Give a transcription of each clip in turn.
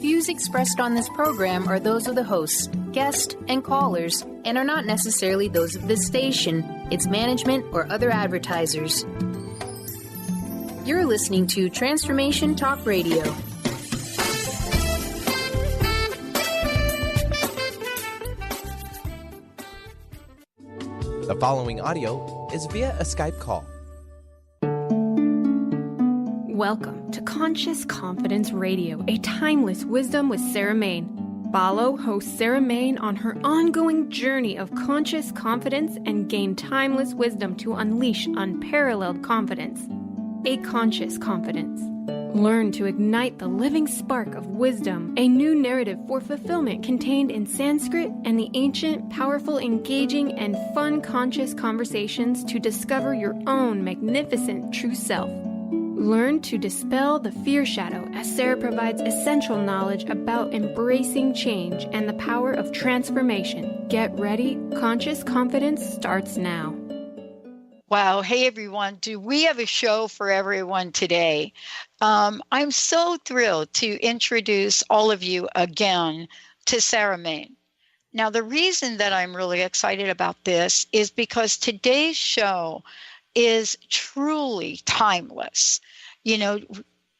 views expressed on this program are those of the hosts, guests, and callers, and are not necessarily those of this station, its management, or other advertisers. You're listening to Transformation Talk Radio. The following audio is via a Skype call. Welcome to Conscious Confidence Radio, a timeless wisdom with Sarah Main. Follow host Sarah Main on her ongoing journey of conscious confidence and gain timeless wisdom to unleash unparalleled confidence. A conscious confidence. Learn to ignite the living spark of wisdom, a new narrative for fulfillment contained in Sanskrit and the ancient, powerful, engaging, and fun conscious conversations to discover your own magnificent true self. Learn to dispel the fear shadow as Sarah provides essential knowledge about embracing change and the power of transformation. Get ready. Conscious Confidence starts now. Wow. Hey, everyone. Do we have a show for everyone today? I'm so thrilled to introduce all of you again to Sarah Main. Now, the reason that I'm really excited about this is because today's show is truly timeless. You know,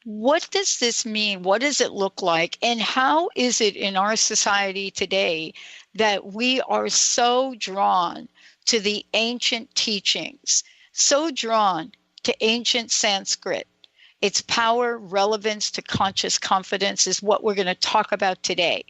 what does this mean? What does it look like? And how is it in our society today that we are so drawn to the ancient teachings, so drawn to ancient Sanskrit? Its power, relevance to conscious confidence is what we're going to talk about today.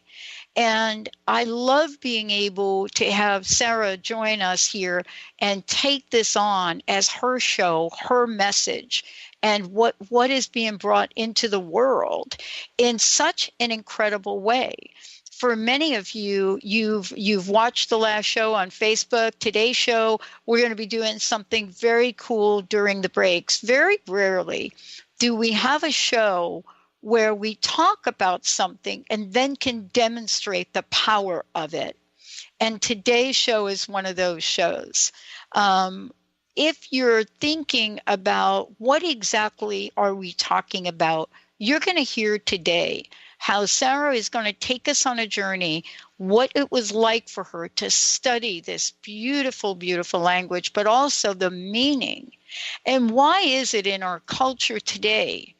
And I love being able to have Sarah join us here and take this on as her show, her message, and what is being brought into the world in such an incredible way. For many of you, you've watched the last show on Facebook. Today's show, we're going to be doing something very cool during the breaks. Very rarely do we have a show where we talk about something and then can demonstrate the power of it. And today's show is one of those shows. If you're thinking about what exactly are we talking about, you're going to hear today how Sarah is going to take us on a journey, what it was like for her to study this beautiful, beautiful language, but also the meaning. And why is it in our culture today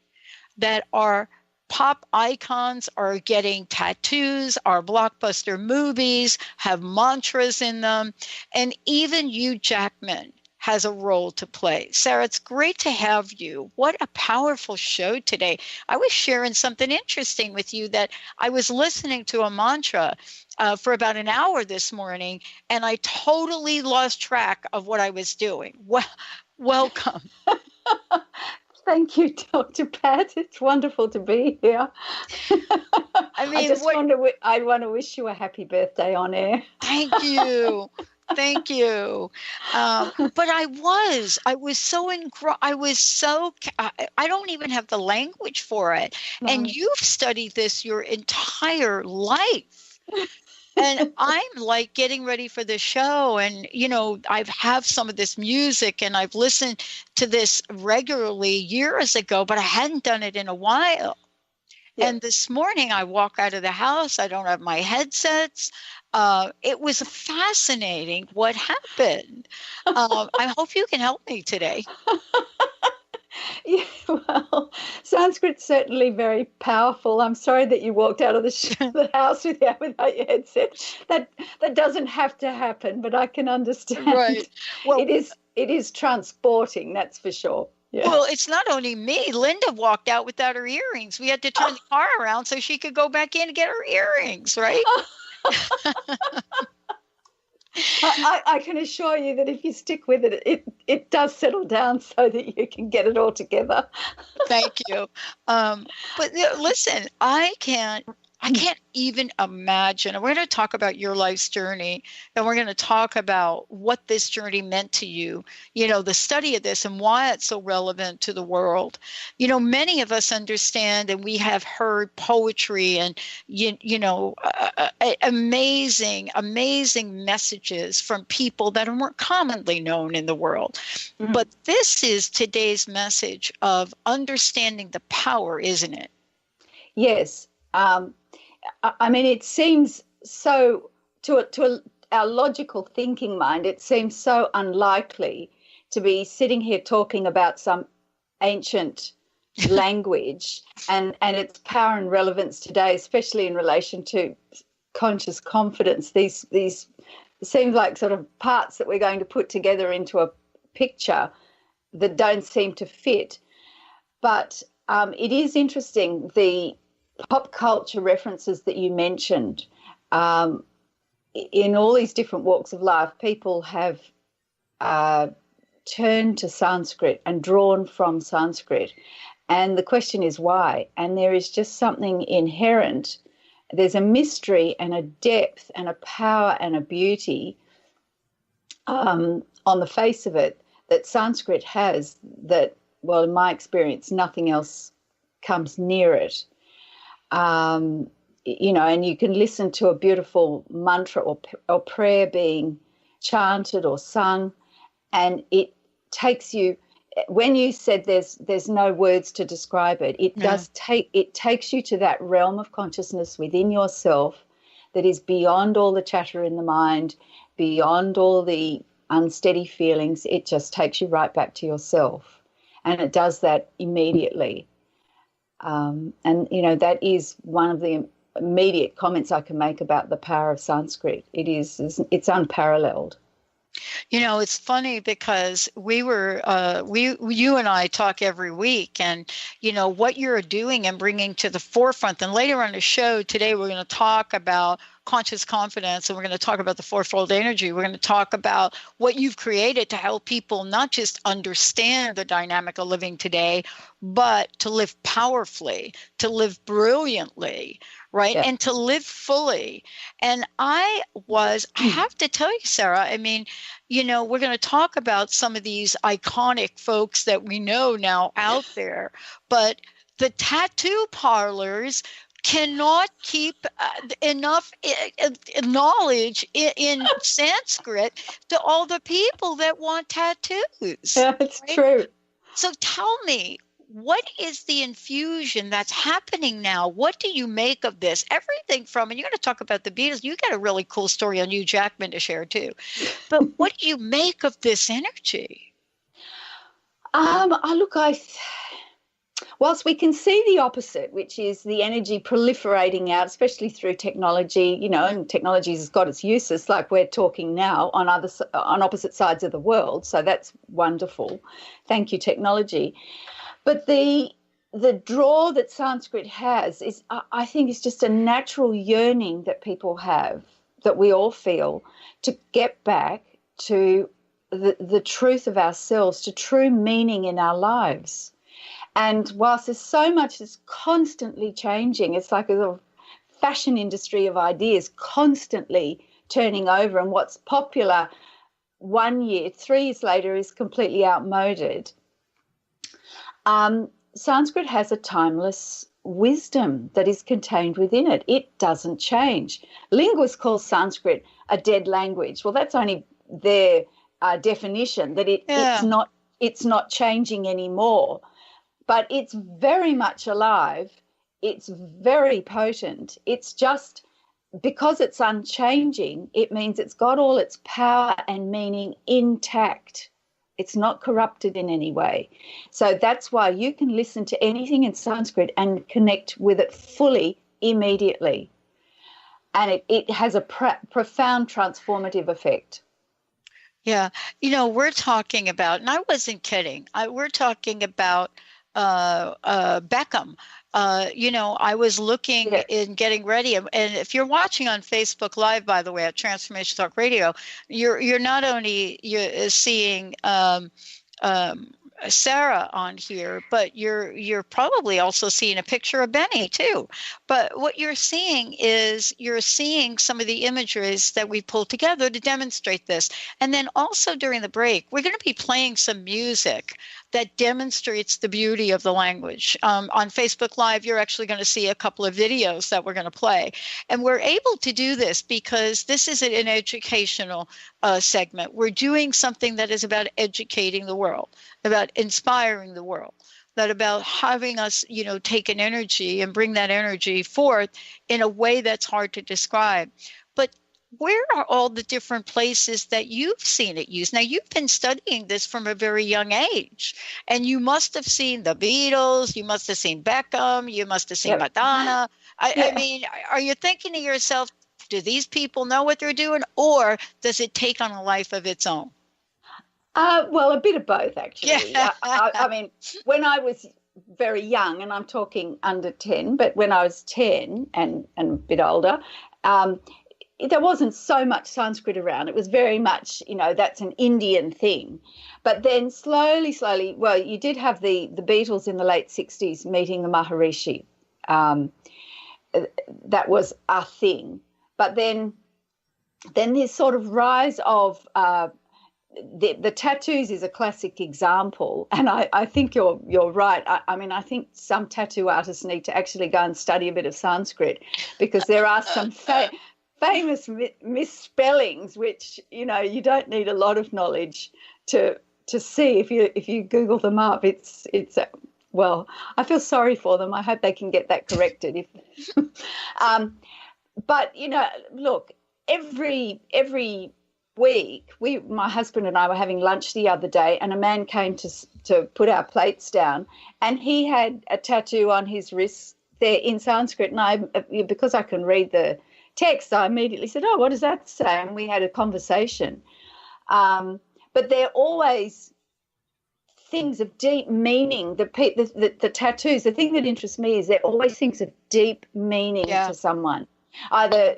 that our pop icons are getting tattoos, our blockbuster movies have mantras in them, and even Hugh Jackman has a role to play. Sarah, it's great to have you. What a powerful show today. I was sharing something interesting with you that I was listening to a mantra for about an hour this morning, and I totally lost track of what I was doing. Welcome. Thank you, Dr. Pat. It's wonderful to be here. I mean, I want to wish you a happy birthday on air. Thank you. Thank you. But I was so I don't even have the language for it. No. And you've studied this your entire life. And I'm like getting ready for the show, and, you know, I have some of this music and I've listened to this regularly years ago, but I hadn't done it in a while. Yeah. And this morning I walk out of the house, I don't have my headsets. It was fascinating what happened. I hope you can help me today. Yeah, well, Sanskrit's certainly very powerful. I'm sorry that you walked out of the house without your headset. That doesn't have to happen, but I can understand. Right. Well, it is transporting, that's for sure. Yeah. Well, it's not only me. Linda walked out without her earrings. We had to turn the car around so she could go back in and get her earrings, right? I can assure you that if you stick with it, it does settle down so that you can get it all together. Thank you. But listen, I can't even imagine. And we're going to talk about your life's journey, and we're going to talk about what this journey meant to you, you know, the study of this and why it's so relevant to the world. You know, many of us understand, and we have heard poetry and, amazing messages from people that weren't commonly known in the world. Mm-hmm. But this is today's message of understanding the power, isn't it? Yes. I mean, it seems so, our logical thinking mind, it seems so unlikely to be sitting here talking about some ancient language and its power and relevance today, especially in relation to conscious confidence. These seem like sort of parts that we're going to put together into a picture that don't seem to fit. But it is interesting, the pop culture references that you mentioned. In all these different walks of life, people have turned to Sanskrit and drawn from Sanskrit. And the question is why? And there is just something inherent. There's a mystery and a depth and a power and a beauty on the face of it that Sanskrit has that, well, in my experience, nothing else comes near it. You know, and you can listen to a beautiful mantra or prayer being chanted or sung, and it takes you, when you said there's no words to describe it, it takes you to that realm of consciousness within yourself that is beyond all the chatter in the mind, beyond all the unsteady feelings. It just takes you right back to yourself, and it does that immediately. And, you know, that is one of the immediate comments I can make about the power of Sanskrit. It's unparalleled. You know, it's funny because you and I talk every week, and, you know, what you're doing and bringing to the forefront. And later on the show today, we're going to talk about conscious confidence, and we're going to talk about the fourfold energy. We're going to talk about what you've created to help people not just understand the dynamic of living today, but to live powerfully, to live brilliantly, right? Yeah. And to live fully. And I have to tell you, Sarah, I mean, you know, we're going to talk about some of these iconic folks that we know now out there, but the tattoo parlors cannot keep enough knowledge in Sanskrit to all the people that want tattoos. Yeah, it's right? true. So tell me, what is the infusion that's happening now? What do you make of this? Everything from, and you're going to talk about the Beatles. You got a really cool story on Hugh Jackman to share too. But what do you make of this energy? Whilst we can see the opposite, which is the energy proliferating out, especially through technology, you know, and technology has got its uses, like we're talking now on opposite sides of the world. So that's wonderful. Thank you, technology. But the draw that Sanskrit has is, I think, is just a natural yearning that people have, that we all feel, to get back to the truth of ourselves, to true meaning in our lives. And whilst there's so much that's constantly changing, it's like a fashion industry of ideas constantly turning over, and what's popular 1 year, 3 years later is completely outmoded. Sanskrit has a timeless wisdom that is contained within it. It doesn't change. Linguists call Sanskrit a dead language. Well, that's only their definition, that it's not changing anymore. But it's very much alive. It's very potent. It's just, because it's unchanging, it means it's got all its power and meaning intact. It's not corrupted in any way. So that's why you can listen to anything in Sanskrit and connect with it fully immediately. And it has a profound transformative effect. Yeah. You know, we're talking about, and I wasn't kidding, we're talking about Beckham. You know, I was looking in getting ready, and if you're watching on Facebook Live, by the way, at Transformation Talk Radio, you're not only seeing Sarah on here, but you're probably also seeing a picture of Benny too. But what you're seeing is some of the images that we pulled together to demonstrate this. And then also during the break, we're going to be playing some music that demonstrates the beauty of the language. On Facebook Live, you're actually going to see a couple of videos that we're going to play. And we're able to do this because this is an educational segment. We're doing something that is about educating the world, about inspiring the world, that about having us, take an energy and bring that energy forth in a way that's hard to describe. But where are all the different places that you've seen it used? Now, you've been studying this from a very young age, and you must have seen the Beatles, you must have seen Beckham, you must have seen Madonna. I mean, are you thinking to yourself, do these people know what they're doing, or does it take on a life of its own? Well, a bit of both, actually. Yeah. I mean, when I was very young, and I'm talking under 10, but when I was 10 and a bit older, there wasn't so much Sanskrit around. It was very much, that's an Indian thing. But then slowly, well, you did have the Beatles in the late 60s meeting the Maharishi. That was a thing. But then this sort of rise of the tattoos is a classic example, and I think you're right. I mean, I think some tattoo artists need to actually go and study a bit of Sanskrit, because there are some famous misspellings which you don't need a lot of knowledge to see. If you Google them up, it's well, I feel sorry for them. I hope they can get that corrected. But look, every week, my husband and I were having lunch the other day, and a man came to put our plates down, and he had a tattoo on his wrist there in Sanskrit, and because I can read the text, I immediately said, "Oh, what does that say?" And we had a conversation. But they're always things of deep meaning. The tattoos, the thing that interests me is they're always things of deep meaning to someone. Either,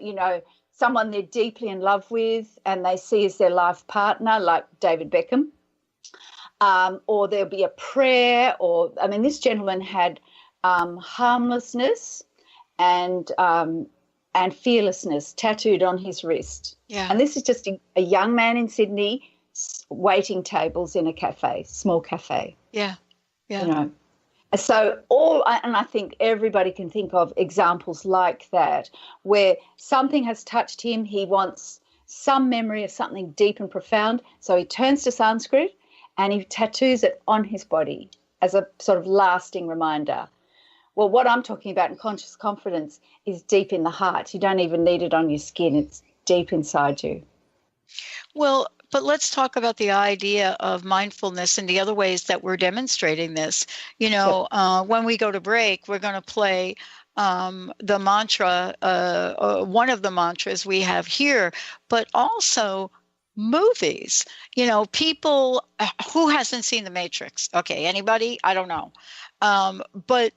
someone they're deeply in love with and they see as their life partner, like David Beckham, or there'll be a prayer, or, I mean, this gentleman had harmlessness and fearlessness tattooed on his wrist. Yeah. And this is just a young man in Sydney waiting tables in a cafe, small cafe. Yeah, yeah. So and I think everybody can think of examples like that, where something has touched him, he wants some memory of something deep and profound, so he turns to Sanskrit and he tattoos it on his body as a sort of lasting reminder. Well, what I'm talking about in conscious confidence is deep in the heart. You don't even need it on your skin. It's deep inside you. Well, but let's talk about the idea of mindfulness and the other ways that we're demonstrating this. When we go to break, we're going to play the mantra, one of the mantras we have here, but also movies. People who hasn't seen The Matrix? Okay, anybody? I don't know. But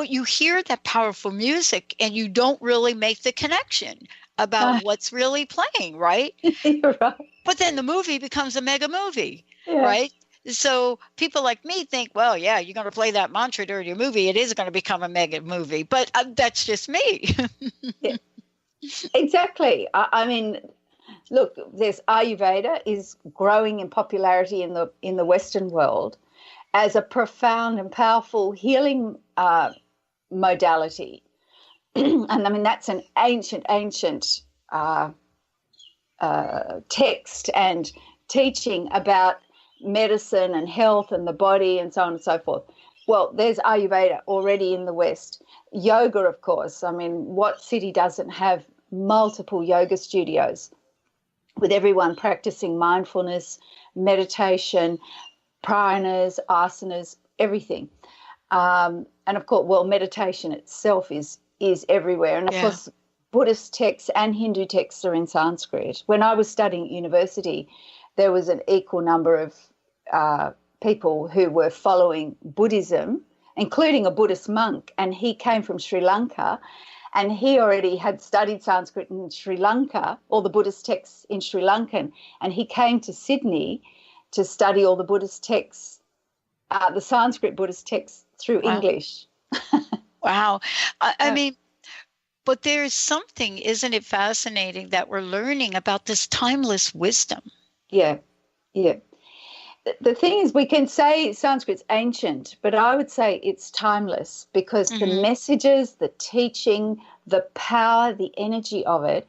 you hear that powerful music and you don't really make the connection about what's really playing, right? You're right. But then the movie becomes a mega movie, right? So people like me think, well, yeah, you're going to play that mantra during your movie, it is going to become a mega movie. But that's just me. Yeah. Exactly. I mean, look, there's Ayurveda is growing in popularity in the Western world as a profound and powerful healing modality. And I mean, that's an ancient text and teaching about medicine and health and the body and so on and so forth. Well, there's Ayurveda already in the West. Yoga, of course. I mean, what city doesn't have multiple yoga studios with everyone practicing mindfulness, meditation, prananas, asanas, everything. And of course, well, meditation itself is everywhere. And of course, Buddhist texts and Hindu texts are in Sanskrit. When I was studying at university, there was an equal number of people who were following Buddhism, including a Buddhist monk, and he came from Sri Lanka, and he already had studied Sanskrit in Sri Lanka, all the Buddhist texts in Sri Lankan, and he came to Sydney to study all the Buddhist texts, the Sanskrit Buddhist texts through English. Wow. I mean, but there's something, isn't it fascinating, that we're learning about this timeless wisdom? Yeah, yeah. The thing is, we can say Sanskrit's ancient, but I would say it's timeless, because the messages, the teaching, the power, the energy of it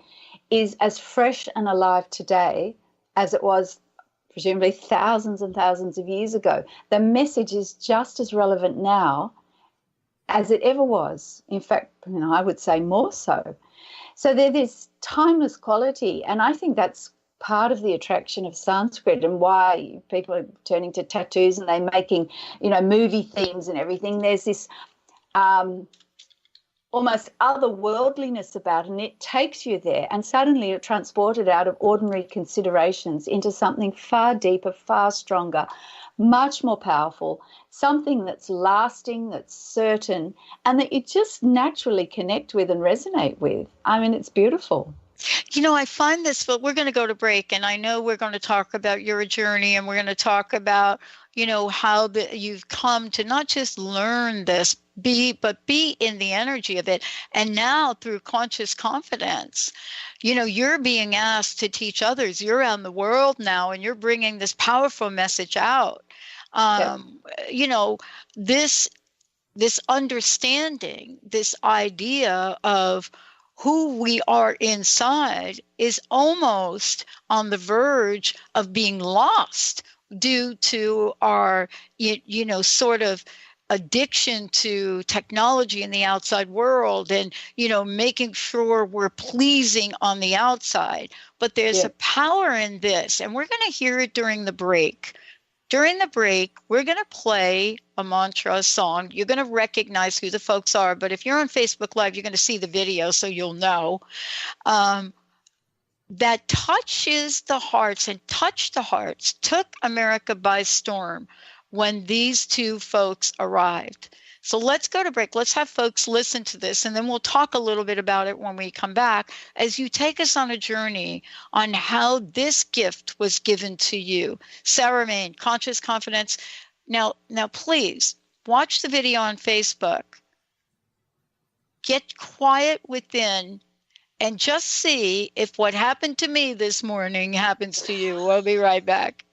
is as fresh and alive today as it was presumably thousands and thousands of years ago. The message is just as relevant now as it ever was. In fact, I would say more so. So there's this timeless quality, and I think that's part of the attraction of Sanskrit and why people are turning to tattoos and they're making, movie themes and everything. There's this almost otherworldliness about it, and it takes you there, and suddenly you're transported out of ordinary considerations into something far deeper, far stronger, much more powerful, something that's lasting, that's certain, and that you just naturally connect with and resonate with. I mean, it's beautiful. I find this, but we're going to go to break, and I know we're going to talk about your journey, and we're going to talk about, how you've come to not just learn this, but be in the energy of it. And now through conscious confidence, you're being asked to teach others. You're around the world now, and you're bringing this powerful message out. This understanding, this idea of who we are inside is almost on the verge of being lost due to our, sort of addiction to technology in the outside world and, making sure we're pleasing on the outside. But there's a power in this, and we're going to hear it during the break. During the break, we're going to play a mantra song. You're going to recognize who the folks are, but if you're on Facebook Live, you're going to see the video, so you'll know. That touches the hearts and touched the hearts, took America by storm when these two folks arrived. So let's go to break. Let's have folks listen to this, and then we'll talk a little bit about it when we come back as you take us on a journey on how this gift was given to you. Sarah Main, Conscious Confidence. Now, please watch the video on Facebook. Get quiet within and just see if what happened to me this morning happens to you. We'll be right back.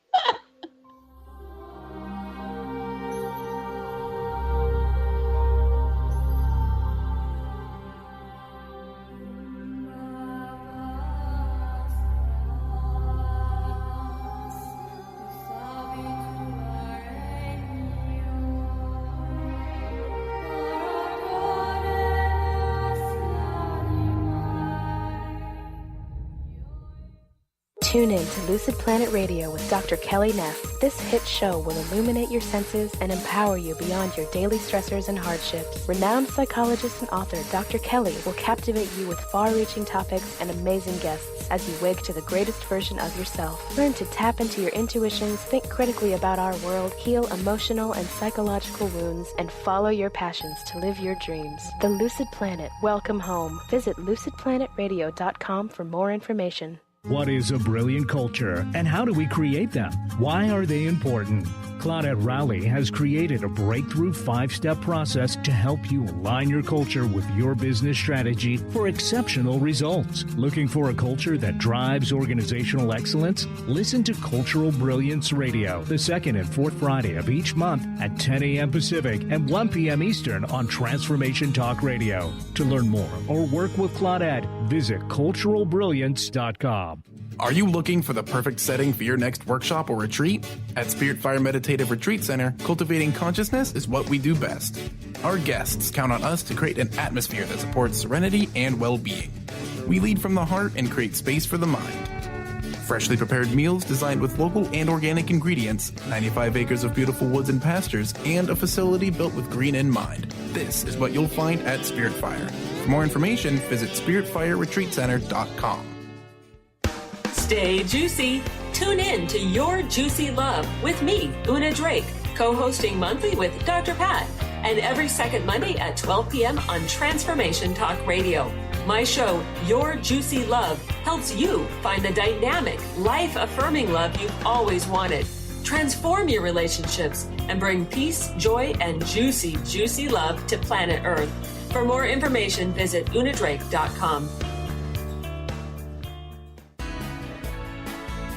Tune in to Lucid Planet Radio with Dr. Kelly Neff. This hit show will illuminate your senses and empower you beyond your daily stressors and hardships. Renowned psychologist and author Dr. Kelly will captivate you with far-reaching topics and amazing guests as you wake to the greatest version of yourself. Learn to tap into your intuitions, think critically about our world, heal emotional and psychological wounds, and follow your passions to live your dreams. The Lucid Planet. Welcome home. Visit lucidplanetradio.com for more information. What is a brilliant culture, and how do we create them? Why are they important? Claudette Rowley has created a breakthrough 5-step process to help you align your culture with your business strategy for exceptional results. Looking for a culture that drives organizational excellence? Listen to Cultural Brilliance Radio, the second and fourth Friday of each month at 10 a.m. Pacific and 1 p.m. Eastern on Transformation Talk Radio. To learn more or work with Claudette, visit culturalbrilliance.com. Are you looking for the perfect setting for your next workshop or retreat? At Spirit Fire Meditative Retreat Center, cultivating consciousness is what we do best. Our guests count on us to create an atmosphere that supports serenity and well-being. We lead from the heart and create space for the mind. Freshly prepared meals designed with local and organic ingredients, 95 acres of beautiful woods and pastures, and a facility built with green in mind. This is what you'll find at Spirit Fire. For more information, visit spiritfireretreatcenter.com. Stay juicy. Tune in to Your Juicy Love with me, Una Drake, co-hosting monthly with Dr. Pat, and every second Monday at 12 p.m. on Transformation Talk Radio. My show, Your Juicy Love, helps you find the dynamic, life-affirming love you've always wanted. Transform your relationships and bring peace, joy, and juicy, juicy love to planet Earth. For more information, visit unadrake.com.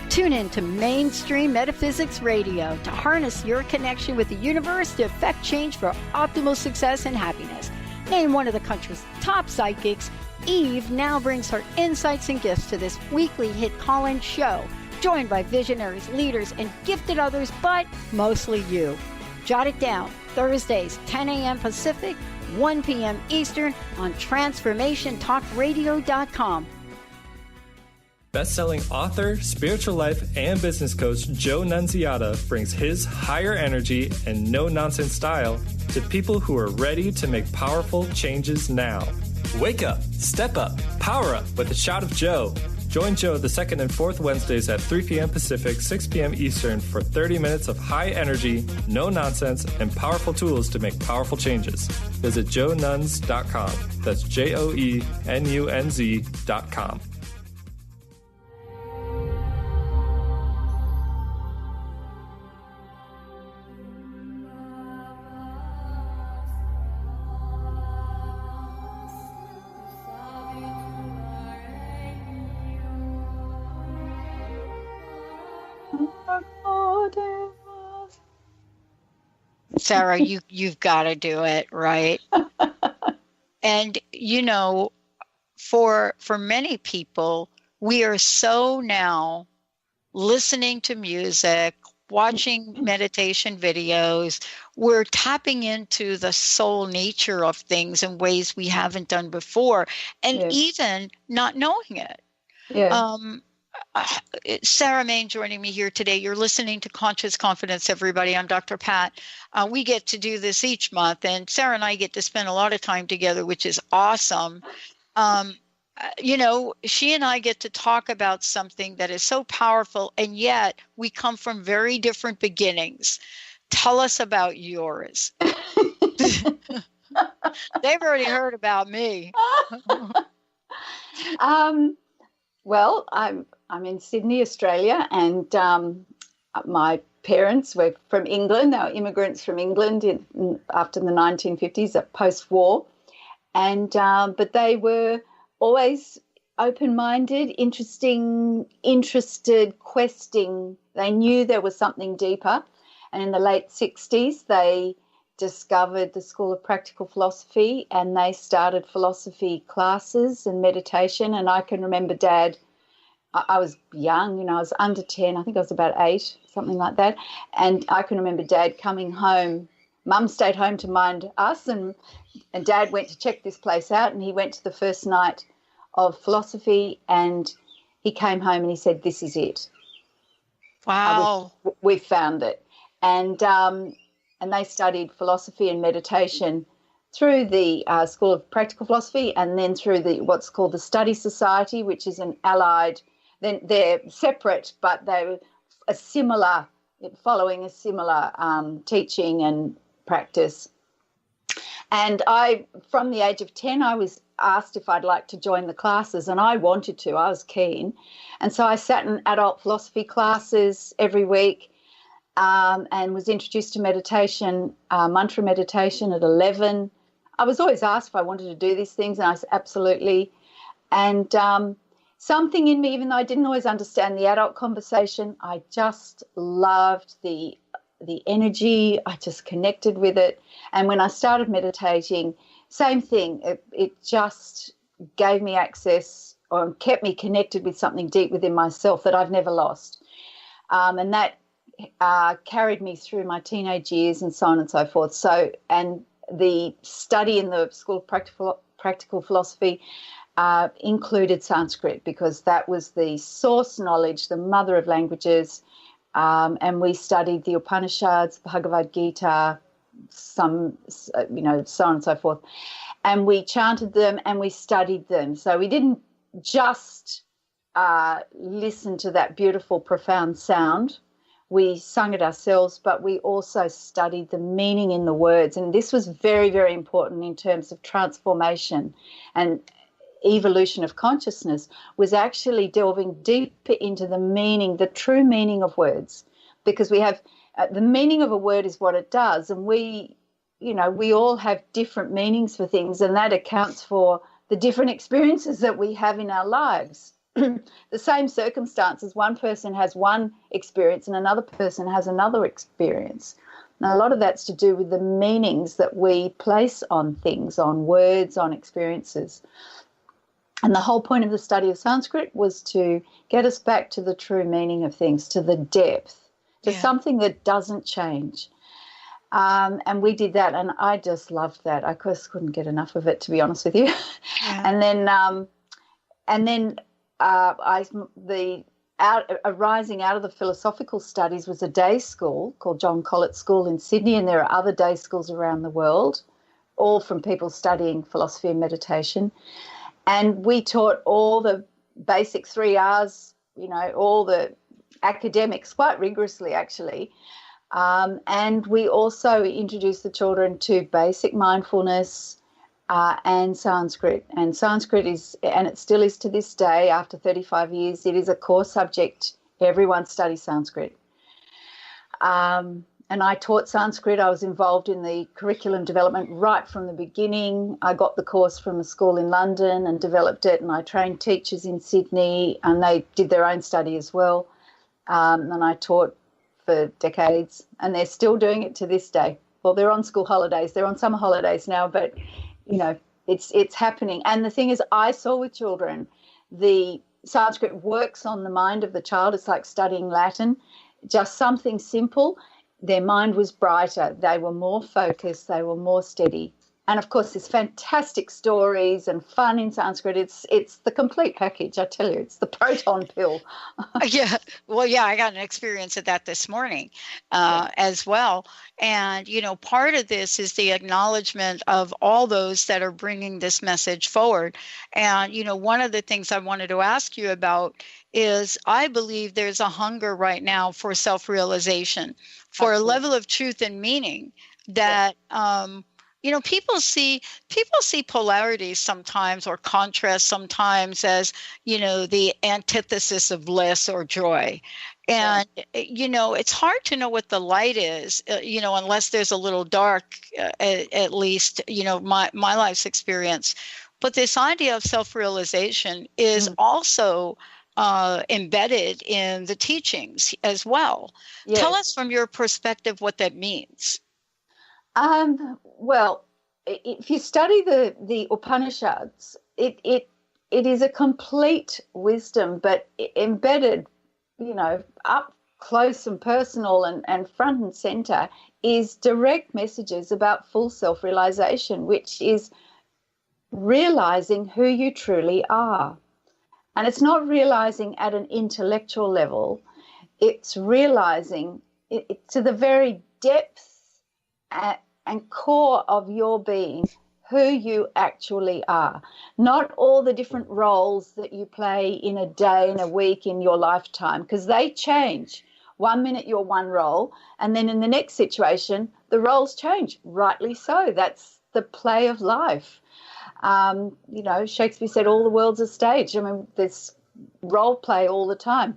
Tune in to Mainstream Metaphysics Radio to harness your connection with the universe to effect change for optimal success and happiness. Named one of the country's top psychics, Eve now brings her insights and gifts to this weekly hit call-in show joined by visionaries, leaders, and gifted others, but mostly you. Jot it down. Thursdays, 10 a.m. Pacific, 1 p.m. Eastern on TransformationTalkRadio.com. Best-selling author, spiritual life, and business coach Joe Nunziata brings his higher energy and no-nonsense style to people who are ready to make powerful changes now. Wake up, step up, power up with a shot of Joe. Join Joe the second and fourth Wednesdays at 3 p.m. Pacific, 6 p.m. Eastern for 30 minutes of high energy, no nonsense, and powerful tools to make powerful changes. Visit joenuns.com. That's JOENUNZ.com. Sarah, you've got to do it, right? And for many people, we are so now listening to music, watching meditation videos. We're tapping into the soul nature of things in ways we haven't done before, and even not knowing it. Yeah. Sarah Main joining me here today. You're listening to Conscious Confidence, everybody. I'm Dr. Pat. We get to do this each month, and Sarah and I get to spend a lot of time together, which is awesome. She and I get to talk about something that is so powerful, and yet we come from very different beginnings. Tell us about yours. They've already heard about me. Well, I'm in Sydney, Australia, and my parents were from England. They were immigrants from England after the 1950s, post-war, and but they were always open-minded, interested, questing. They knew there was something deeper, and in the late 60s, they discovered the School of Practical Philosophy, and they started philosophy classes and meditation. And I can remember Dad, I was young, I was under 10, I think I was about 8, something like that. And I can remember Dad coming home. Mum stayed home to mind us, and Dad went to check this place out, and he went to the first night of philosophy, and he came home and he said, "This is it. Wow. We found it." And they studied philosophy and meditation through the School of Practical Philosophy, and then through what's called the Study Society, which is an allied. Then they're separate, but they're following a similar teaching and practice. And from the age of 10, I was asked if I'd like to join the classes, and I wanted to. I was keen, and so I sat in adult philosophy classes every week. And was introduced to meditation, mantra meditation at 11. I was always asked if I wanted to do these things, and I said absolutely. And something in me, even though I didn't always understand the adult conversation, I just loved the energy. I just connected with it. And when I started meditating, same thing. It just gave me access, or kept me connected with something deep within myself that I've never lost. And that carried me through my teenage years and so on and so forth. So, and the study in the School of Practical Philosophy included Sanskrit, because that was the source knowledge, the mother of languages. And we studied the Upanishads, Bhagavad Gita, so on and so forth. And we chanted them and we studied them. So we didn't just listen to that beautiful, profound sound. We sung it ourselves, but we also studied the meaning in the words. And this was very, very important in terms of transformation and evolution of consciousness, was actually delving deeper into the meaning, the true meaning of words, because we have the meaning of a word is what it does. And we all have different meanings for things, and that accounts for the different experiences that we have in our lives. The same circumstances, one person has one experience and another person has another experience. Now, a lot of that's to do with the meanings that we place on things, on words, on experiences. And the whole point of the study of Sanskrit was to get us back to the true meaning of things, to the depth, to something that doesn't change. And we did that, and I just loved that. I just couldn't get enough of it, to be honest with you. Yeah. Arising out of the philosophical studies was a day school called John Collett School in Sydney, and there are other day schools around the world, all from people studying philosophy and meditation. And we taught all the basic 3 R's, all the academics quite rigorously, actually. And we also introduced the children to basic mindfulness and Sanskrit. And Sanskrit is, and it still is to this day, after 35 years, it is a core subject. Everyone studies Sanskrit. And I taught Sanskrit. I was involved in the curriculum development right from the beginning. I got the course from a school in London and developed it, and I trained teachers in Sydney, and they did their own study as well. And I taught for decades, and they're still doing it to this day. Well, they're on school holidays. They're on summer holidays now, but, it's happening. And the thing is, I saw with children, the Sanskrit works on the mind of the child. It's like studying Latin, just something simple. Their mind was brighter. They were more focused. They were more steady. And, of course, there's fantastic stories and fun in Sanskrit. It's the complete package, I tell you. It's the proton pill. Yeah. Well, yeah, I got an experience of that this morning as well. And, part of this is the acknowledgement of all those that are bringing this message forward. And, one of the things I wanted to ask you about is I believe there's a hunger right now for self-realization, for a level of truth and meaning that people see polarities sometimes, or contrast sometimes, as the antithesis of bliss or joy. And it's hard to know what the light is, unless there's a little dark, at least my life's experience. But this idea of self-realization is also embedded in the teachings as well. Yes. Tell us from your perspective what that means. Well, if you study the Upanishads, it is a complete wisdom, but embedded, up close and personal and front and center is direct messages about full self-realization, which is realizing who you truly are. And it's not realizing at an intellectual level. It's realizing it to the very depth and core of your being, who you actually are. Not all the different roles that you play in a day, in a week, in your lifetime, because they change. 1 minute you're one role, and then in the next situation, the roles change. Rightly so. That's the play of life. Shakespeare said all the world's a stage. I mean, there's role play all the time.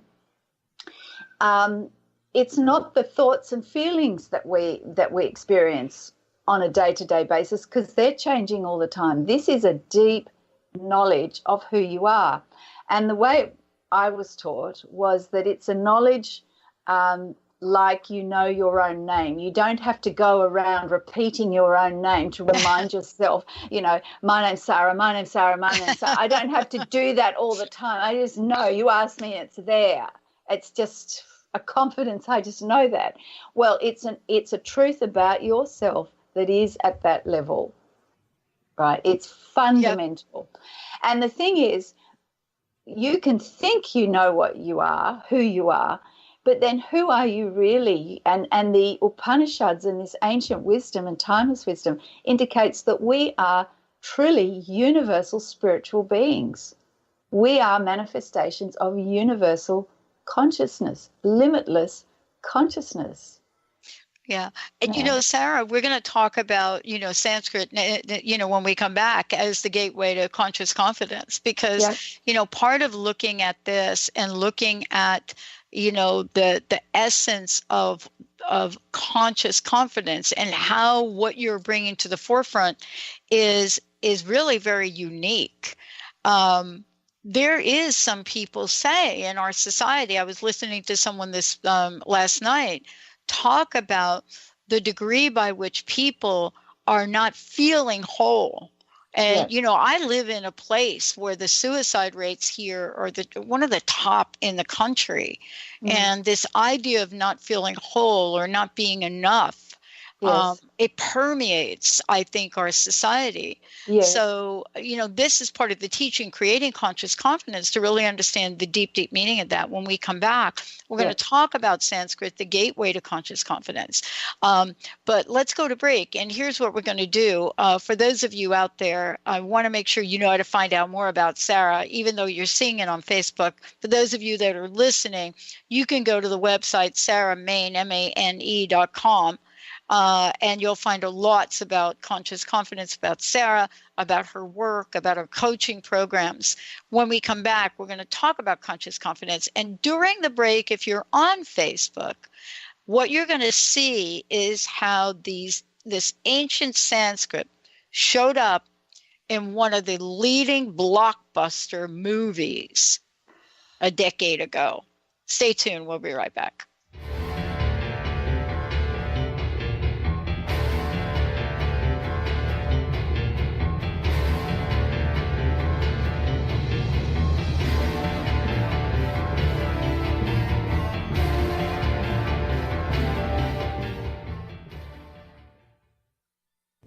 It's not the thoughts and feelings that we experience on a day-to-day basis, because they're changing all the time. This is a deep knowledge of who you are. And the way I was taught was that it's a knowledge like your own name. You don't have to go around repeating your own name to remind yourself, my name's Sarah, my name's Sarah, my name's Sarah. I don't have to do that all the time. I just know, you ask me, it's there. It's just a confidence. I just know that. Well, it's a truth about yourself that is at that level, right? It's fundamental. Yep. And the thing is, you can think you know what you are, who you are, but then who are you really? And the Upanishads and this ancient wisdom and timeless wisdom indicates that we are truly universal spiritual beings. We are manifestations of universal consciousness, limitless consciousness. Yeah. And, Sarah, we're going to talk about, Sanskrit, when we come back, as the gateway to conscious confidence, because, part of looking at this and looking at, the essence of conscious confidence and how what you're bringing to the forefront is really very unique. There is, some people say in our society, I was listening to someone this last night, talk about the degree by which people are not feeling whole And, I live in a place where the suicide rates here are one of the top in the country. And this idea of not feeling whole or not being enough, it permeates, I think, our society. Yes. So, this is part of the teaching, creating conscious confidence, to really understand the deep, deep meaning of that. When we come back, we're going to talk about Sanskrit, the gateway to conscious confidence. But let's go to break. And here's what we're going to do. For those of you out there, I want to make sure you know how to find out more about Sarah, even though you're seeing it on Facebook. For those of you that are listening, you can go to the website, sarahmain, MANE.com. And you'll find lots about conscious confidence, about Sarah, about her work, about her coaching programs. When we come back, we're going to talk about conscious confidence. And during the break, if you're on Facebook, what you're going to see is how this ancient Sanskrit showed up in one of the leading blockbuster movies a decade ago. Stay tuned. We'll be right back.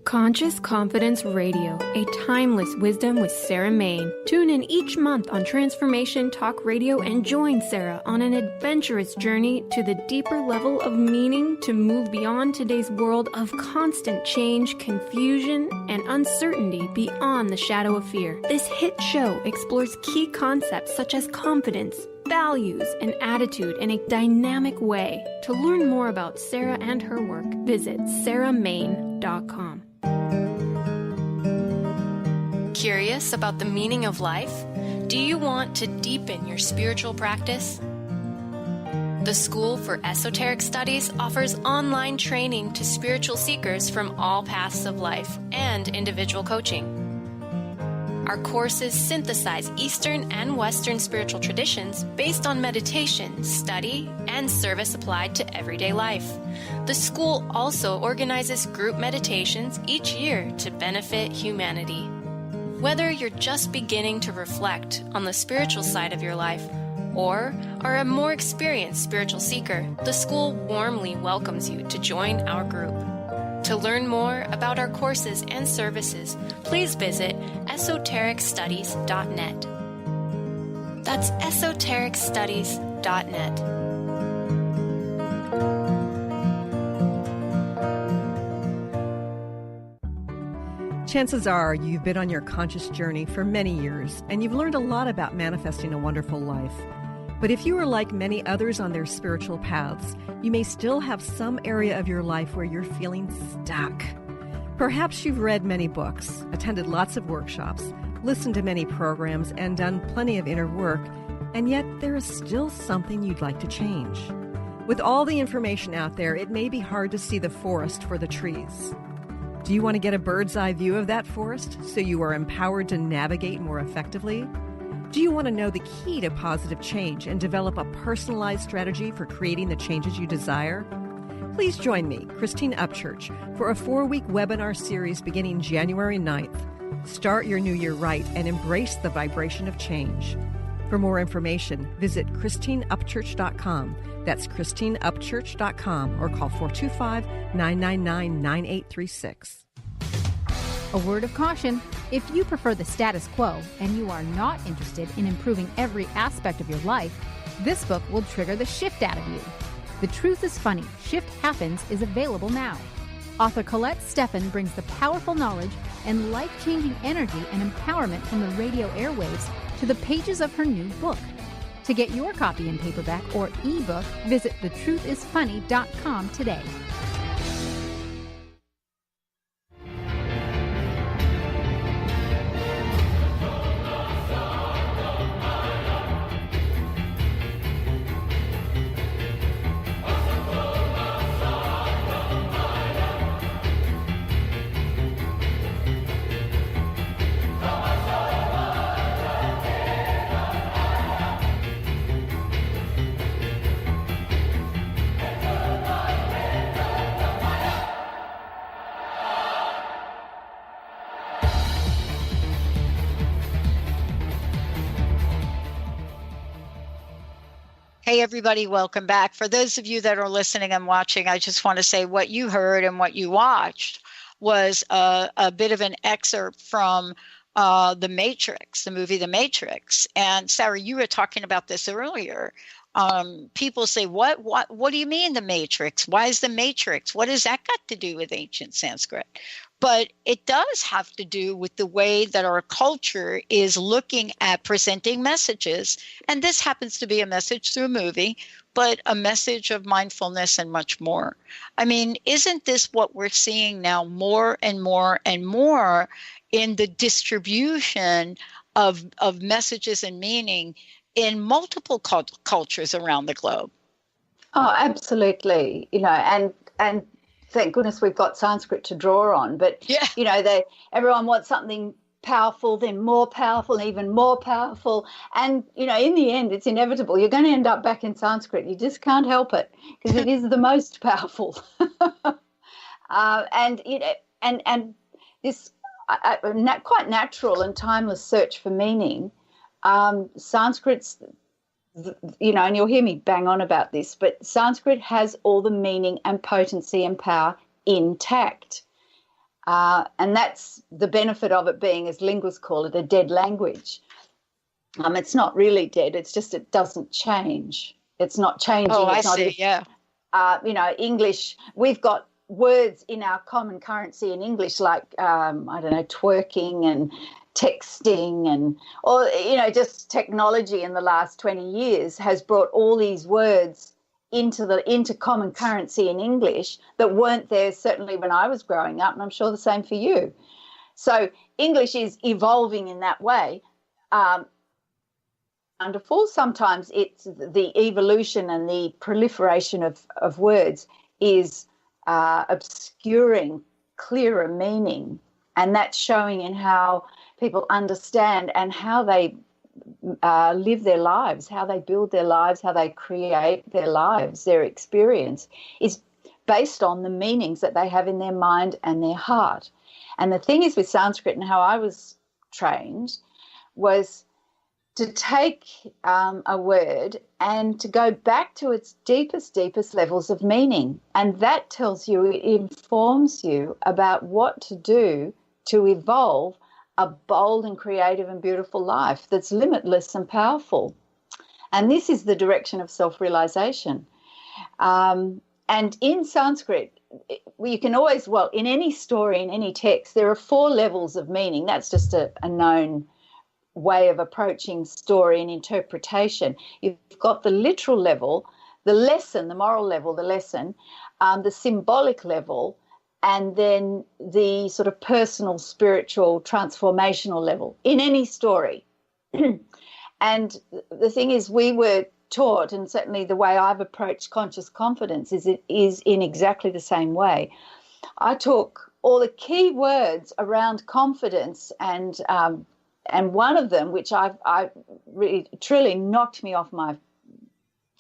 Conscious Confidence Radio, a timeless wisdom with Sarah Main. Tune in each month on Transformation Talk Radio and join Sarah on an adventurous journey to the deeper level of meaning to move beyond today's world of constant change, confusion, and uncertainty beyond the shadow of fear. This hit show explores key concepts such as confidence, values, and attitude in a dynamic way. To learn more about Sarah and her work, visit sarahmain.com. Curious about the meaning of life? Do you want to deepen your spiritual practice? The School for Esoteric Studies offers online training to spiritual seekers from all paths of life and individual coaching. Our courses synthesize Eastern and Western spiritual traditions based on meditation, study, and service applied to everyday life. The school also organizes group meditations each year to benefit humanity. Whether you're just beginning to reflect on the spiritual side of your life or are a more experienced spiritual seeker, the school warmly welcomes you to join our group. To learn more about our courses and services, please visit esotericstudies.net. That's esotericstudies.net. Chances are you've been on your conscious journey for many years, and you've learned a lot about manifesting a wonderful life. But if you are like many others on their spiritual paths, you may still have some area of your life where you're feeling stuck. Perhaps you've read many books, attended lots of workshops, listened to many programs, and done plenty of inner work, and yet there is still something you'd like to change. With all the information out there, it may be hard to see the forest for the trees. Do you want to get a bird's eye view of that forest so you are empowered to navigate more effectively? Do you want to know the key to positive change and develop a personalized strategy for creating the changes you desire? Please join me, Christine Upchurch, for a 4-week webinar series beginning January 9th. Start your new year right and embrace the vibration of change. For more information, visit ChristineUpchurch.com. That's ChristineUpchurch.com or call 425-999-9836. A word of caution: if you prefer the status quo and you are not interested in improving every aspect of your life, this book will trigger the shift out of you. The Truth is Funny, Shift Happens is available now. Author Colette Steffen brings the powerful knowledge and life-changing energy and empowerment from the radio airwaves to the pages of her new book. To get your copy in paperback or ebook, visit thetruthisfunny.com today. Hey, everybody, welcome back. For those of you that are listening and watching, I just want to say what you heard and what you watched was a bit of an excerpt from The Matrix, the movie The Matrix. And Sarah, you were talking about this earlier. People say, what do you mean the Matrix? Why is the Matrix? What has that got to do with ancient Sanskrit? But it does have to do with the way that our culture is looking at presenting messages. And this happens to be a message through a movie, but a message of mindfulness and much more. I mean, isn't this what we're seeing now more and more and more in the distribution of messages and meaning in multiple cultures around the globe? Oh, absolutely. And thank goodness we've got Sanskrit to draw on. But, everyone wants something powerful, then more powerful, even more powerful. And, in the end, it's inevitable. You're going to end up back in Sanskrit. You just can't help it because it is the most powerful. And this quite natural and timeless search for meaning, Sanskrit's, and you'll hear me bang on about this, but Sanskrit has all the meaning and potency and power intact. And that's the benefit of it being, as linguists call it, a dead language. It's not really dead. It's just it doesn't change. It's not changing. Oh, it's I see, yeah. English, we've got words in our common currency in English like, twerking and texting or just technology in the last 20 years has brought all these words into common currency in English that weren't there certainly when I was growing up, and I'm sure the same for you. So English is evolving in that way. Wonderful. Sometimes it's the evolution and the proliferation of words is obscuring clearer meaning, and that's showing in how people understand and how they live their lives, how they build their lives, how they create their lives. Their experience is based on the meanings that they have in their mind and their heart. And the thing is with Sanskrit and how I was trained was to take a word and to go back to its deepest levels of meaning. And that tells you, it informs you about what to do to evolve a bold and creative and beautiful life that's limitless and powerful. And this is the direction of self-realization. And in Sanskrit, you can always, in any story, in any text, there are 4 levels of meaning. That's just a known way of approaching story and interpretation. You've got the literal level, the lesson, the moral level, the lesson, the symbolic level, and then the sort of personal, spiritual, transformational level in any story. And the thing is, we were taught, and certainly the way I've approached conscious confidence is in exactly the same way. I took all the key words around confidence, and one of them, which I really truly knocked me off my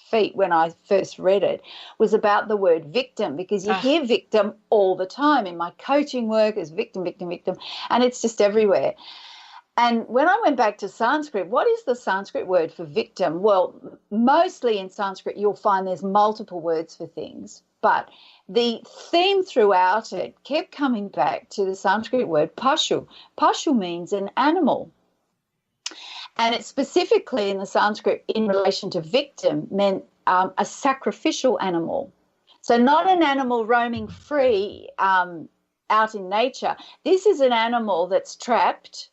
feet when I first read it, was about the word victim, because you hear victim all the time in my coaching work as victim, and it's just everywhere. And when I went back to Sanskrit, what is the Sanskrit word for victim? Well, mostly in Sanskrit you'll find there's multiple words for things, but the theme throughout it kept coming back to the Sanskrit word pashu. Pashu means an animal. And it specifically in the Sanskrit in relation to victim meant a sacrificial animal. So not an animal roaming free out in nature. This is an animal that's trapped.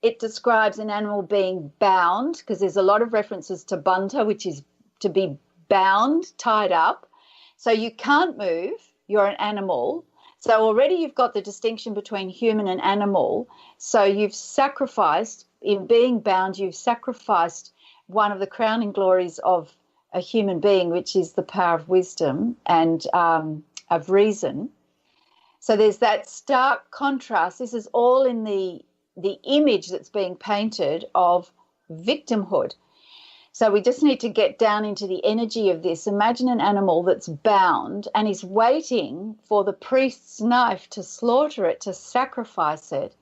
It describes an animal being bound, because there's a lot of references to banta, which is to be bound, tied up. So you can't move. You're an animal. So already you've got the distinction between human and animal. So you've sacrificed, in being bound, you've sacrificed one of the crowning glories of a human being, which is the power of wisdom and of reason. So there's that stark contrast. This is all in the image that's being painted of victimhood. So we just need to get down into the energy of this. Imagine an animal that's bound and is waiting for the priest's knife to slaughter it, to sacrifice it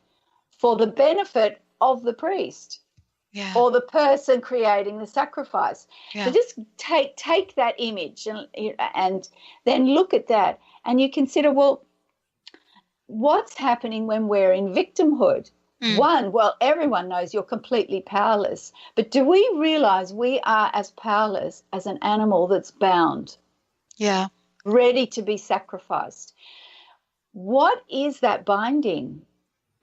for the benefit of the priest. or the person creating the sacrifice. Yeah. So just take that image and then look at that, and you consider, well, what's happening when we're in victimhood? One, well, everyone knows you're completely powerless, but do we realize we are as powerless as an animal that's bound? Yeah. Ready to be sacrificed. What is that binding?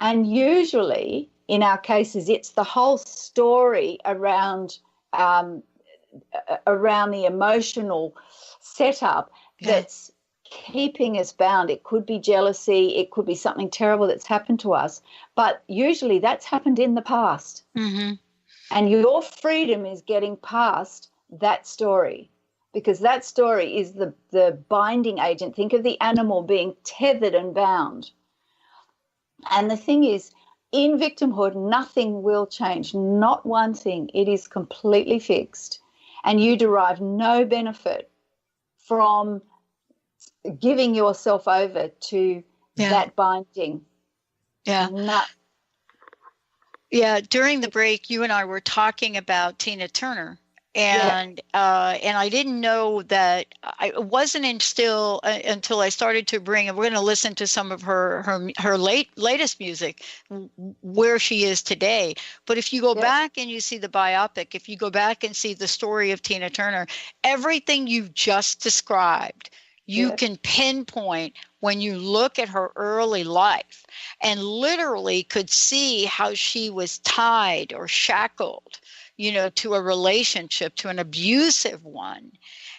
And usually, in our cases, it's the whole story around the emotional setup that's keeping us bound. It could be jealousy. It could be something terrible that's happened to us. But usually that's happened in the past. Mm-hmm. And your freedom is getting past that story, because that story is the binding agent. Think of the animal being tethered and bound. And the thing is, in victimhood, nothing will change, not one thing. It is completely fixed. And you derive no benefit from giving yourself over to that binding. Yeah. Yeah. During the break, you and I were talking about Tina Turner. And I didn't know that. It wasn't until I started to bring, and we're going to listen to some of her latest music, where she is today. But if you go back and you see the biopic, if you go back and see the story of Tina Turner, everything you've just described, you can pinpoint when you look at her early life, and literally could see how she was tied or shackled, to a relationship, to an abusive one.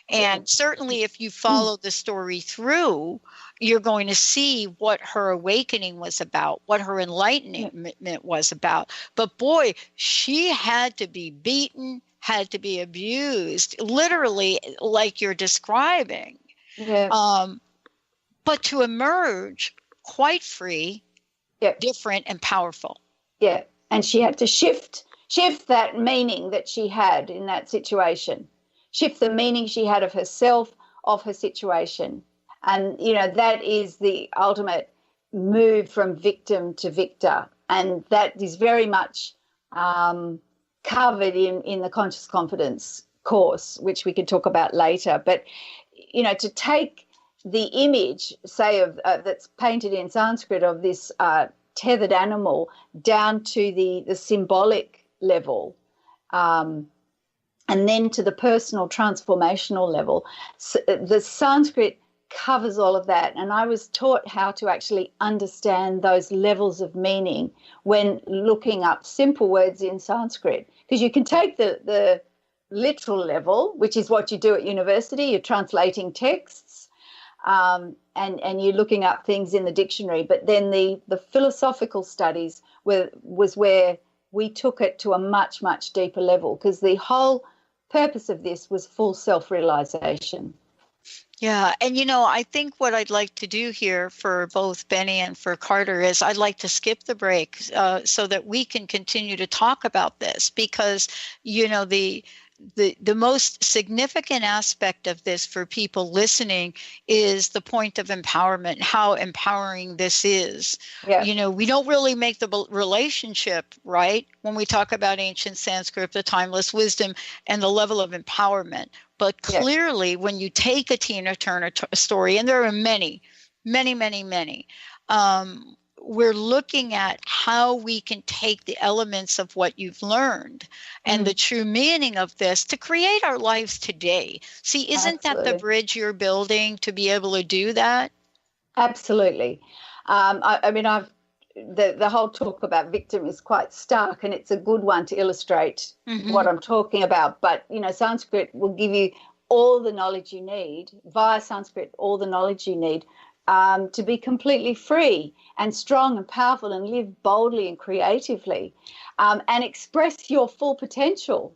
And certainly if you follow the story through, you're going to see what her awakening was about, what her enlightenment was about. But boy, she had to be beaten, had to be abused, literally like you're describing. But to emerge quite free, different and powerful. Yeah. And she had to shift that meaning that she had in that situation, shift the meaning she had of herself, of her situation. And, that is the ultimate move from victim to victor. And that is very much covered in the Conscious Confidence course, which we can talk about later. But, to take the image, say, of that's painted in Sanskrit of this tethered animal down to the symbolic level, and then to the personal transformational level. So the Sanskrit covers all of that, and I was taught how to actually understand those levels of meaning when looking up simple words in Sanskrit, because you can take the literal level, which is what you do at university. You're translating texts, and you're looking up things in the dictionary, but then the philosophical studies was where we took it to a much, much deeper level, because the whole purpose of this was full self-realization. Yeah. And, I think what I'd like to do here for both Benny and for Carter is I'd like to skip the break so that we can continue to talk about this, because, the most significant aspect of this for people listening is the point of empowerment, how empowering this is. Yeah. We don't really make the relationship right when we talk about ancient Sanskrit, the timeless wisdom, and the level of empowerment. But clearly, when you take a Tina Turner story, and there are many, many, many, many, we're looking at how we can take the elements of what you've learned and the true meaning of this to create our lives today. See, isn't that the bridge you're building to be able to do that? Absolutely. The whole talk about victim is quite stark, and it's a good one to illustrate what I'm talking about. But, Sanskrit will give you all the knowledge you need, via Sanskrit, all the knowledge you need to be completely free and strong and powerful and live boldly and creatively and express your full potential.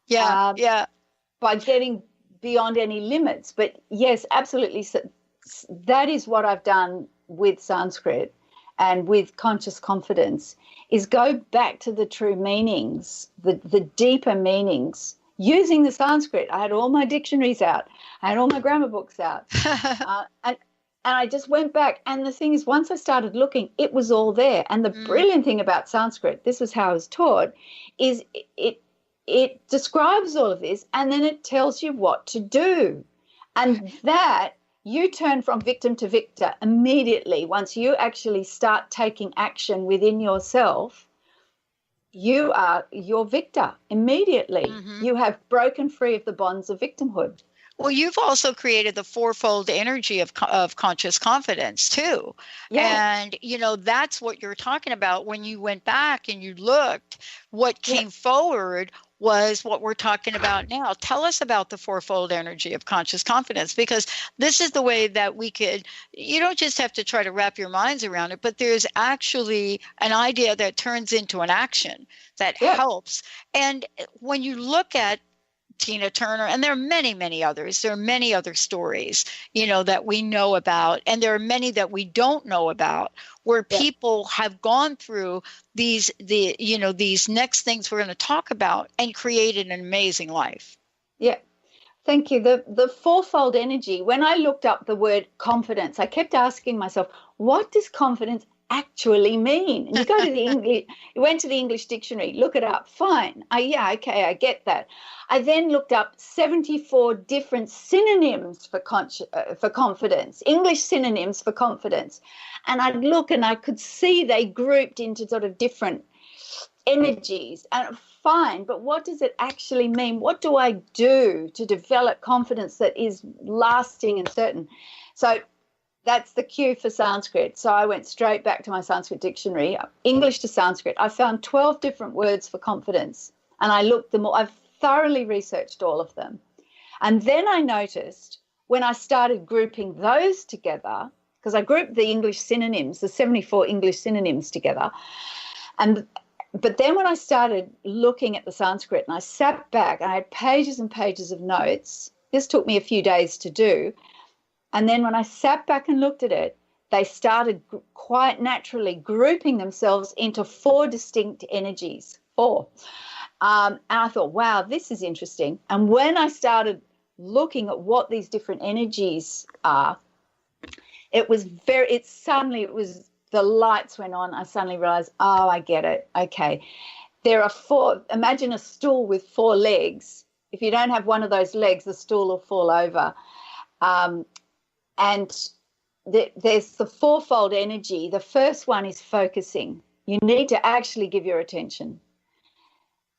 By getting beyond any limits. But yes, absolutely. So that is what I've done with Sanskrit and with Conscious Confidence, is go back to the true meanings, the deeper meanings, using the Sanskrit. I had all my dictionaries out. I had all my grammar books out. And I just went back. And the thing is, once I started looking, it was all there. And the brilliant thing about Sanskrit, this is how I was taught, is it describes all of this, and then it tells you what to do. And that you turn from victim to victor immediately. Once you actually start taking action within yourself, you are your victor immediately. You have broken free of the bonds of victimhood. Well, you've also created the fourfold energy of conscious confidence too. Yeah. And, that's what you're talking about. When you went back and you looked, what came forward was what we're talking about now. Tell us about the fourfold energy of conscious confidence, because this is the way that you don't just have to try to wrap your minds around it, but there's actually an idea that turns into an action that helps. And when you look at Tina Turner, and there are many, many others. There are many other stories, that we know about, and there are many that we don't know about, where people have gone through these next things we're going to talk about and created an amazing life. Yeah. Thank you. The fourfold energy, when I looked up the word confidence, I kept asking myself, what does confidence actually mean? And you go to the English, you went to the English dictionary, look it up, fine. Okay, I get that. I then looked up 74 different synonyms for confidence, English synonyms for confidence. And I'd look and I could see they grouped into sort of different energies. And fine, but what does it actually mean? What do I do to develop confidence that is lasting and certain? So that's the cue for Sanskrit. So I went straight back to my Sanskrit dictionary, English to Sanskrit. I found 12 different words for confidence, and I looked them all. I've thoroughly researched all of them. And then I noticed when I started grouping those together, because I grouped the English synonyms, the 74 English synonyms together, but then when I started looking at the Sanskrit and I sat back and I had pages and pages of notes, this took me a few days to do. And then when I sat back and looked at it, they started quite naturally grouping themselves into 4 distinct energies, 4. And I thought, wow, this is interesting. And when I started looking at what these different energies are, the lights went on. I suddenly realized, I get it. Okay. There are 4, imagine a stool with 4 legs. If you don't have one of those legs, the stool will fall over. And there's the fourfold energy. The first one is focusing. You need to actually give your attention.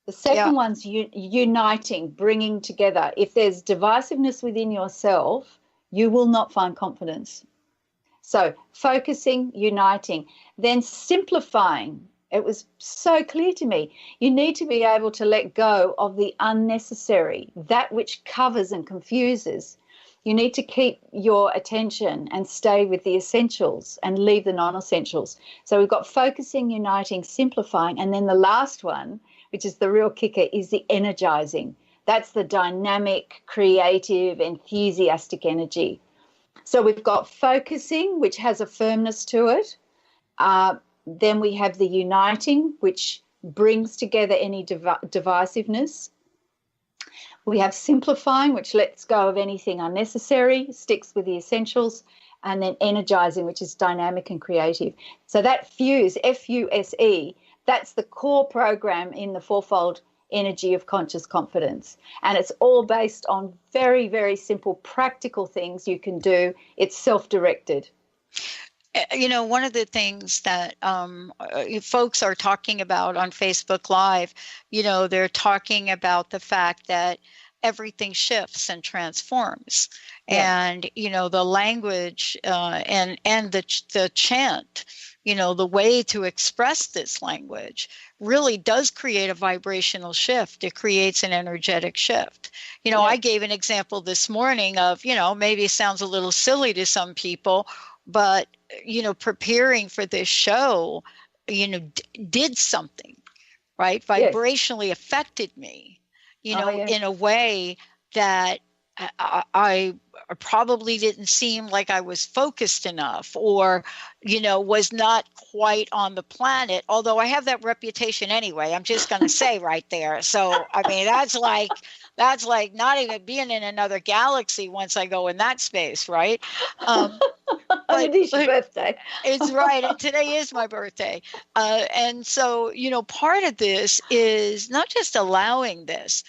The second one's uniting, bringing together. If there's divisiveness within yourself, you will not find confidence. So focusing, uniting, then simplifying. It was so clear to me. You need to be able to let go of the unnecessary, that which covers and confuses. You need to keep your attention and stay with the essentials and leave the non-essentials. So we've got focusing, uniting, simplifying, and then the last one, which is the real kicker, is the energizing. That's the dynamic, creative, enthusiastic energy. So we've got focusing, which has a firmness to it. Then we have the uniting, which brings together any divisiveness. We have simplifying, which lets go of anything unnecessary, sticks with the essentials, and then energizing, which is dynamic and creative. So that fuse, F-U-S-E, that's the core program in the fourfold energy of conscious confidence. And it's all based on very, very simple, practical things you can do. It's self-directed. One of the things that folks are talking about on Facebook Live, they're talking about the fact that everything shifts and transforms. Yeah. And, the language and the chant, the way to express this language really does create a vibrational shift. It creates an energetic shift. I gave an example this morning of, maybe it sounds a little silly to some people, but, preparing for this show, did something, right? Vibrationally affected me, in a way that I probably didn't seem like I was focused enough, or, was not quite on the planet, although I have that reputation anyway. I'm just going to say right there. So, I mean, that's like not even being in another galaxy once I go in that space, right? It is your birthday. It's right. And today is my birthday. And so, part of this is not just allowing this,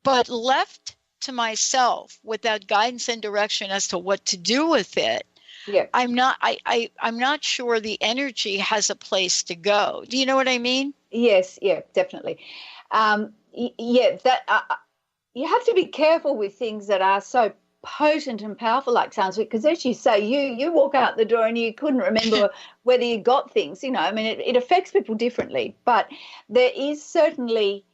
but left to myself without guidance and direction as to what to do with it. Yeah. I'm not sure the energy has a place to go. Do you know what I mean? Yes. Yeah, definitely. You have to be careful with things that are so potent and powerful like Sanskrit, because as you say, you walk out the door and you couldn't remember whether you got things, I mean, it affects people differently, but there is certainly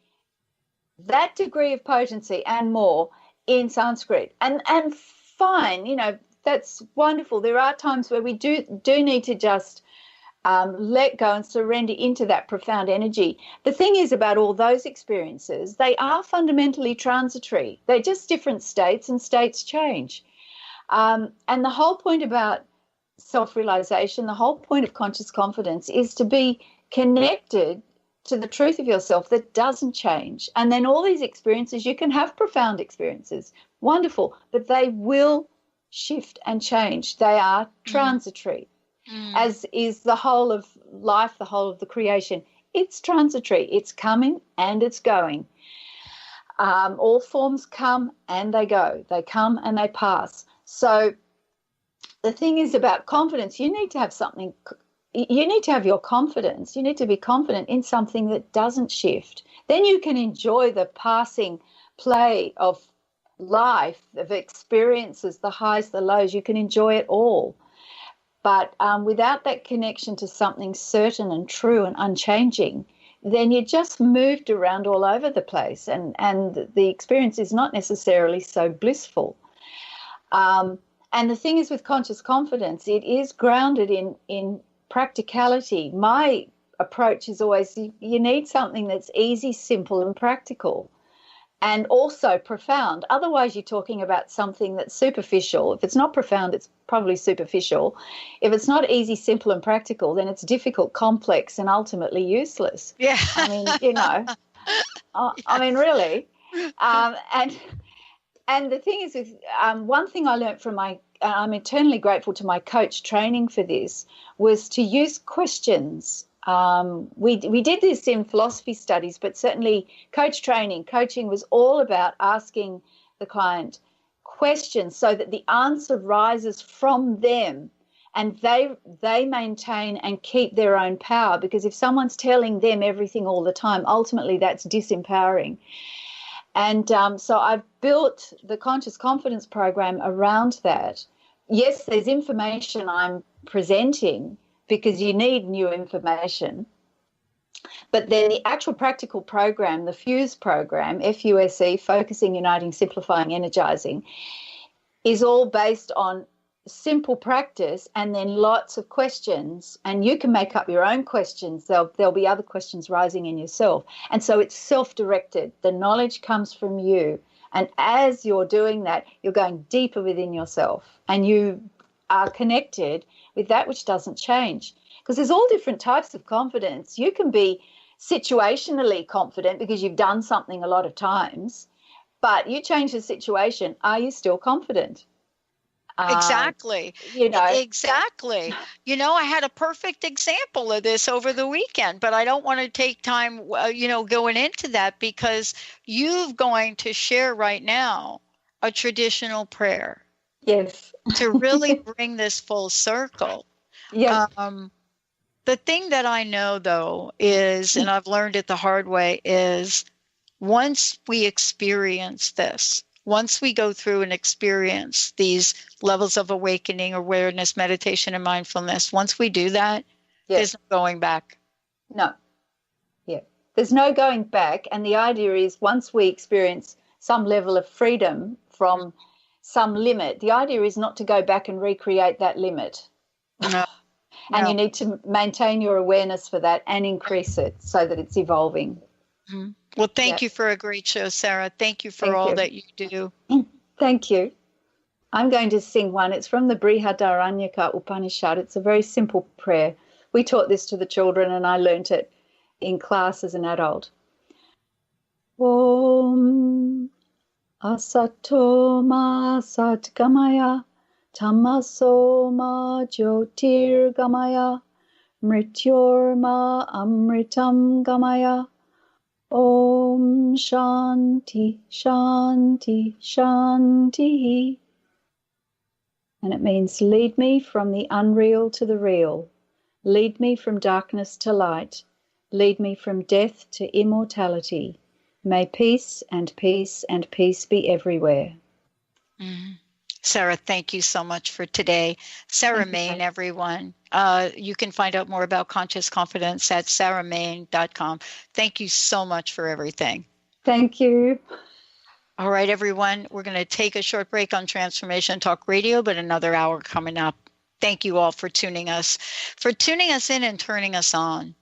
that degree of potency and more in Sanskrit, and fine, that's wonderful. There are times where we do need to just let go and surrender into that profound energy. The thing is about all those experiences, they are fundamentally transitory. They're just different states, and states change. And the whole point about self-realization, the whole point of conscious confidence is to be connected to the truth of yourself that doesn't change. And then all these experiences, you can have profound experiences, wonderful, but they will shift and change. They are transitory. As is the whole of life, the whole of the creation. It's transitory. It's coming and it's going. All forms come and they go. They come and they pass. So the thing is about confidence, you need to have something. You need to have your confidence. You need to be confident in something that doesn't shift. Then you can enjoy the passing play of life, of experiences, the highs, the lows. You can enjoy it all. But without that connection to something certain and true and unchanging, then you're just moved around all over the place, and the experience is not necessarily so blissful. And the thing is with conscious confidence, it is grounded in practicality. My approach is always you need something that's easy, simple, and practical, and also profound. Otherwise, you're talking about something that's superficial. If it's not profound, it's probably superficial. If it's not easy, simple, and practical, then it's difficult, complex, and ultimately useless. Yeah. I mean, I mean, really. And the thing is, with one thing I learned from I'm eternally grateful to my coach training for this, was to use questions. We did this in philosophy studies, but certainly coaching was all about asking the client questions so that the answer rises from them and they maintain and keep their own power, because if someone's telling them everything all the time, ultimately that's disempowering. And so I've built the Conscious Confidence program around that. Yes, there's information I'm presenting because you need new information. But then the actual practical program, the FUSE program, FUSE, Focusing, Uniting, Simplifying, Energizing, is all based on simple practice and then lots of questions. And you can make up your own questions. There'll be other questions rising in yourself. And so it's self-directed. The knowledge comes from you. And as you're doing that, you're going deeper within yourself. And you are connected with that which doesn't change. Because there's all different types of confidence. You can be situationally confident because you've done something a lot of times, but you change the situation. Are you still confident? Exactly. Exactly. I had a perfect example of this over the weekend, but I don't want to take time, going into that, because you're going to share right now a traditional prayer. Yes. To really bring this full circle. Yes. The thing that I know, though, is, and I've learned it the hard way, is once we experience this, once we go through and experience these levels of awakening, awareness, meditation, and mindfulness, once we do that, there's no going back. No. Yeah. There's no going back. And the idea is once we experience some level of freedom from some limit, the idea is not to go back and recreate that limit. No. And you need to maintain your awareness for that and increase it so that it's evolving. Mm-hmm. Well, thank you for a great show, Sarah. Thank you for all that you do. Thank you. I'm going to sing one. It's from the Brihadaranyaka Upanishad. It's a very simple prayer. We taught this to the children and I learnt it in class as an adult. Om Asato Ma Satgamaya Tamaso Ma Jyotir Gamaya Mrityor Ma Amritam Gamaya Om Shanti Shanti Shanti. And it means lead me from the unreal to the real. Lead me from darkness to light. Lead me from death to immortality. May peace and peace and peace be everywhere. Sarah, thank you so much for today. Sarah Main, everyone. You can find out more about Conscious Confidence at sarahmain.com. Thank you so much for everything. Thank you. All right, everyone. We're going to take a short break on Transformation Talk Radio, but another hour coming up. Thank you all for tuning us in and turning us on.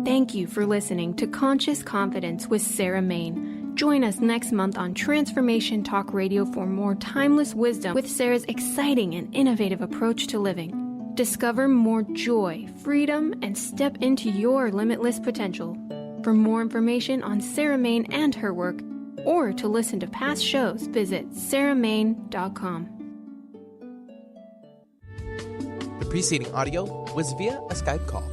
Thank you for listening to Conscious Confidence with Sarah Main. Join us next month on Transformation Talk Radio for more timeless wisdom with Sarah's exciting and innovative approach to living. Discover more joy, freedom, and step into your limitless potential. For more information on Sarah Main and her work, or to listen to past shows, visit sarahmain.com. The preceding audio was via a Skype call.